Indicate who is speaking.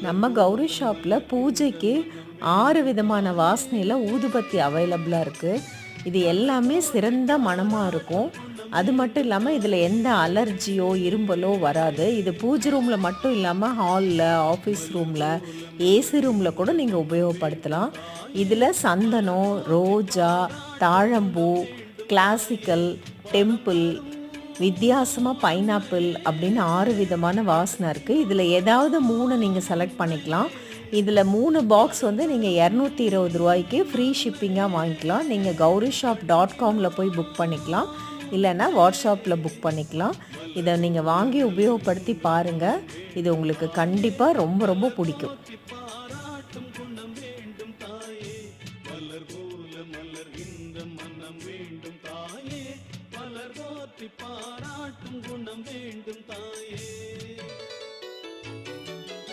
Speaker 1: நம்ம கௌரி ஷாப்பில் பூஜைக்கு 6 விதமான வாசனையில் ஊதுபத்தி அவைலபிளாக இருக்குது. இது எல்லாமே சிறந்த மணமாக இருக்கும். அது மட்டும் இல்லாமல் இதில் எந்த அலர்ஜியோ இரும்பலோ வராது. இது பூஜை ரூமில் மட்டும் இல்லாமல் ஹாலில், ஆஃபீஸ் ரூமில், ஏசி ரூமில் கூட நீங்கள் உபயோகப்படுத்தலாம். இதில் சந்தனம், ரோஜா, தாழம்பூ, கிளாசிக்கல், டெம்பிள், வித்தியாசமாக பைனாப்பிள் அப்படின்னு 6 விதமான வாசனை இருக்குது. இதில் ஏதாவது 3 நீங்கள் செலக்ட் பண்ணிக்கலாம். இதில் 3 பாக்ஸ் வந்து நீங்கள் 220 ரூபாய்க்கு ஃப்ரீ ஷிப்பிங்காக வாங்கிக்கலாம். நீங்கள் gaurishop.comல போய் புக் பண்ணிக்கலாம், இல்லைன்னா வாட்ஸ்அப்பில் புக் பண்ணிக்கலாம். இதை நீங்கள் வாங்கி உபயோகப்படுத்தி பாருங்கள். இது உங்களுக்கு கண்டிப்பாக ரொம்ப ரொம்ப பிடிக்கும்.